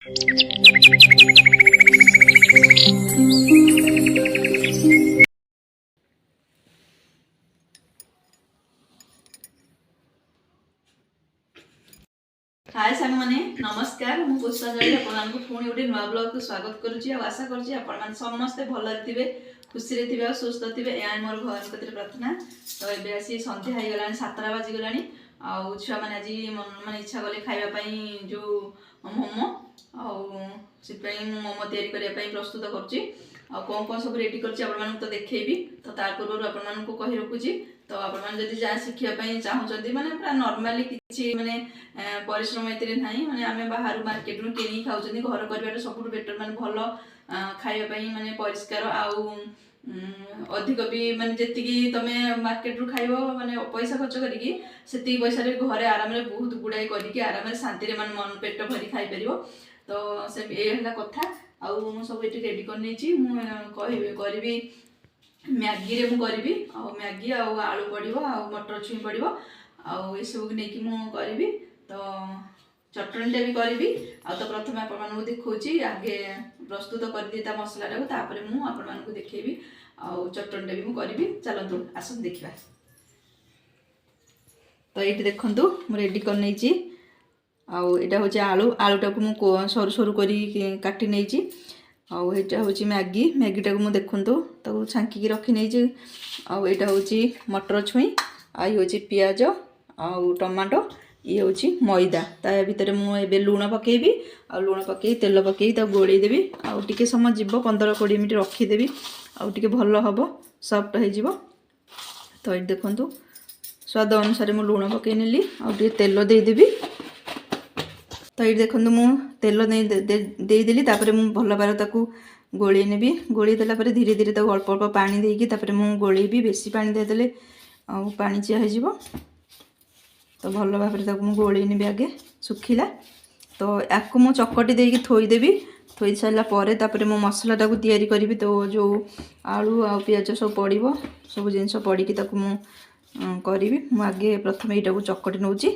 हाय सांग माने नमस्कार मु पुष्पांजलि आपन पुणी गोटे नुआ ब्लॉग को स्वागत करुच्ची आशा करुच्ची आपण समस्ते भल थे खुशी रे थे सुस्थ थे या मोर घर कतिर प्रार्थना। तो ये आसी संध्या हो गला 7टा बाजिगला आउ छुआ मैंने आज माने इच्छा कले खावाई जो मोमो आपाई मोमो या प्रस्तुत करुच्ची कौन कौन सब रेडी कर तो देखेबी। तो तार पूर्व आपण को कही रखुची तो आपण जब जहाँ शिखापी चाहते मैंने पूरा नॉर्मली किसी माने परिश्रम ये ना माने आम बाहर मार्केट रू कि खाऊँ घर कर सब बेटर माने भल खावाई माने परिष्कार आउ अधिक भी माने जी तुम मार्केट रू खाइब माने पैसा खर्च करके पैसा घरे आराम बहुत गुड़ाई करके आराम शांति मन मन पेट भरी खाई पार। तो से ये कथा आउ सब ये रेडी कर करी मैगी रे मु करी मैगी आलू पड़ो मटर छुई पड़ो आउ ये सब नहीं करी। तो चटनी भी करी तो प्रथम आपको देखी आगे प्रस्तुत कर मसला तापर मुझे देखेबी आउ चटनी भी करी। चलतु आस देखा। तो ये देखु मुझे रेडी कर नहीं आउ यहाँ हूँ आलू आलूटा को मुझे सरू सरू कर काटी नहीं आउ यहाँ हूँ मैगी मैगीटा को मुझे देखु छांकी रखी नहीं आउ यहाँ हूँ मटर छुई आई हूँ पियाज आउ टमाटो ये हूँ मैदा ता भितर मुझे लुण पकेबी आ लुण पकई तेल पकई गोलैदेवी आउ टिके समय जीव 15-20 मिनट रखीदेवी आउ टिके भल हम सफ्ट हो। तो ये देखु स्वाद अनुसार मु लुण पकई नेली आउ टिके तेल देदेवी। तो ये देखु मु तेल देदेली तापर मु भल भाव ताकू गोलई नेबी गोलई देला परे धीरे धीरे अल्प अल्प पानी देकी तापर मु गोलैबी बेसी पानी देदेले आउ पानी चिया हो। तो भल भाव में गोलई नेबी आगे सुखिला। तो याकू मु चकटी देकी थोईदेवी थोई सारापर तापर मो मसलाटा को तैयारी करी। तो जो आलू आ पियाज सब पड़ो सब जिनस पड़ी मु करी मु आगे प्रथम यहाँ को चकटी नौची।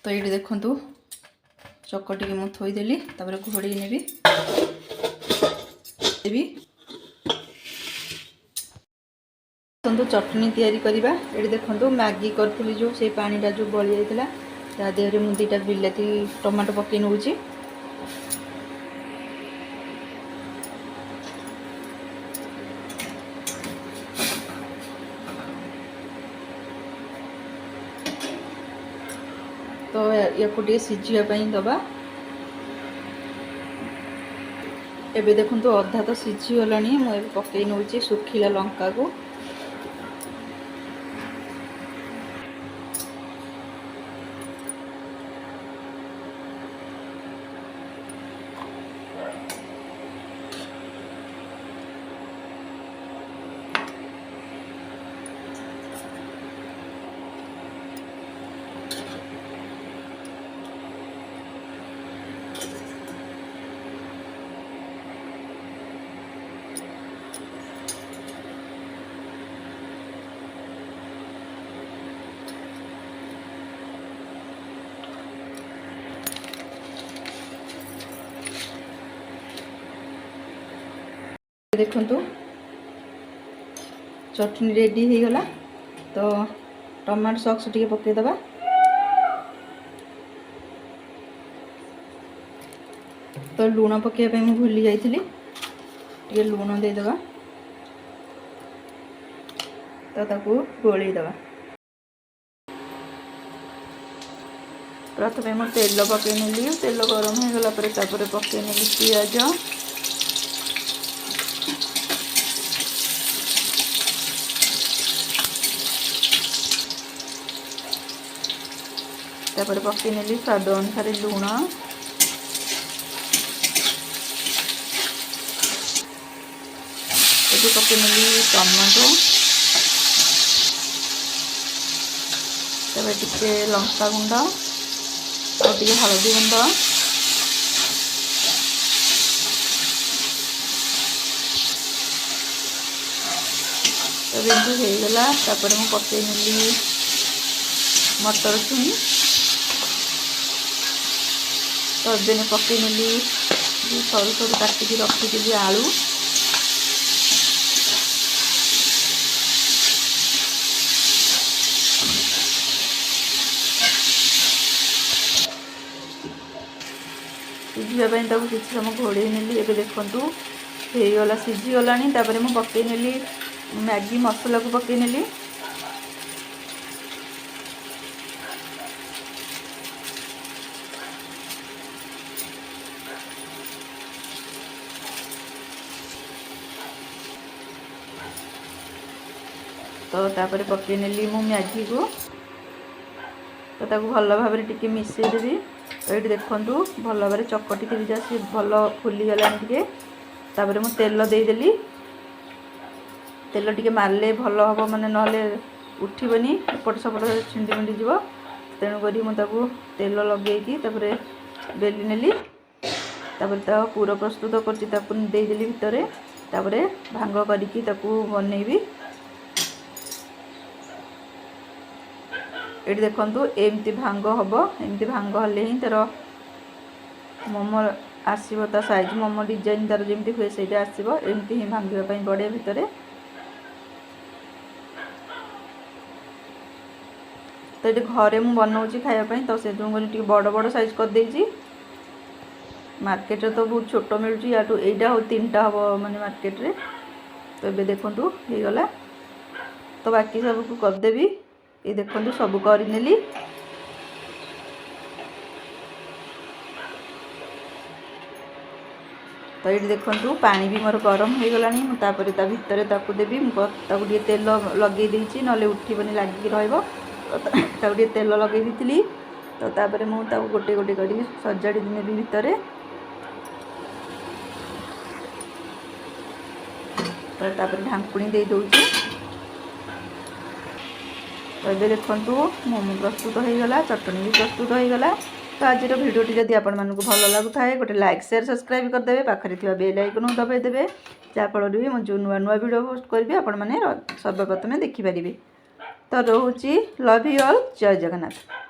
तो ये देखु चकटी मुझे थोईदेली तापर घोड़े नेबी चटनी तैयारी करवा। ये देखु मैगी करी जो से पानीटा जो बड़ी जाता देहरे मुझे 2टा बिलाती टमाटो पकई नौची। तो या सिझापी दबा एबे देखु अधा तो सिझीगला मुझे पकई नौची सुखिला लंका को। देखु चटनी रेडी हो गला। तो टमाटो सॉस टी पकईदबा तो लुण पकईया मुझे भूली जाइली टे लुण देदेबा तो ताकू गोलैदबा। प्रथम मैं तेल पकई नेली तेल गरम हो गला पकई नेली पियाज तापर पकई नेली स्वाद अनुसार लुण ये पकई नेली टमाटो टिके लंका गुंड और टिके हलदी गुंड तब हो गला। तापर मु पकई नेली मटर छुई तो एबे पकई नेली सरू सरू काटिकी रखी आलू सिझापी किसी समय घोड़े नेली। एबे देखंतु हो गला सिझीगला। तापर मु पकई नेली मैगी मसला को पकई नेली। तो तापर पकई नेली मु मैगी को तो ताको भल भाव टिके मिसई देवी। तो ये देखंतु भल भाव चकटी थी जा सी भल फुली गला टिके। तापर मु तेल देदेली। तेल टिके मारले भल हम माने नले उठिबनी एपट सपट छिंडी मिंडी जीव। तेणु करी मु ताको तेल लगेकी तापर बेली नेली। तापर ता पूरा प्रस्तुत करछि ताको देदेली भितरे। तापर भांग करिकी ताको बनेबी। ये देखंतु एमती भांग हम एमती भांग हेले ही तार मोमो आसीबो ता साइज मोमो डिजाइन तार जेमती हुए सेटा आसीबो। एमती ही भांगिबा पई पड़े भितरे। तो ये घरे मु बनाऊँगी खायापी तो से बड़ बड़ साइज कर देछि। मार्केट रे तो बहुत छोट मिलुची या एटा हो 3टा हम माने मार्केट रे। तो ये देखंतु हो गला। तो बाकी सब को कर देबी। ये देखंतु सब कर नेली। तो ये देखंतु पानी भी मोर गरम हो गलानी। तापर ता भितरे ताकू देबी। ताकू टिके तेल लगे देछि नले उठिबनी लागिक रहइबो। ताकू टिके तेल लगे दिथिली। तो तापर मु ताकू गोटे गोटे करी सजाड़ी नेबी भितरे। तो तापर ढांकुणी दे दोछि। तो ये देखंतु मोमो प्रस्तुत हो गला। चटनी भी प्रस्तुत हो गला। तो आज भिडियोटी जदि आपण मानकु भल लागुथाए गोटे लाइक शेयर सब्सक्राइब करदेवे। पाखरे थिबा बेल आइकन दबाई देबे। जाफल भी मु जो नुआ नुआ वीडियो पोस्ट करबी आपण माने सर्वप्रथमे देखि परिबे। तो रोहुची लव यू ऑल। जय जगन्नाथ।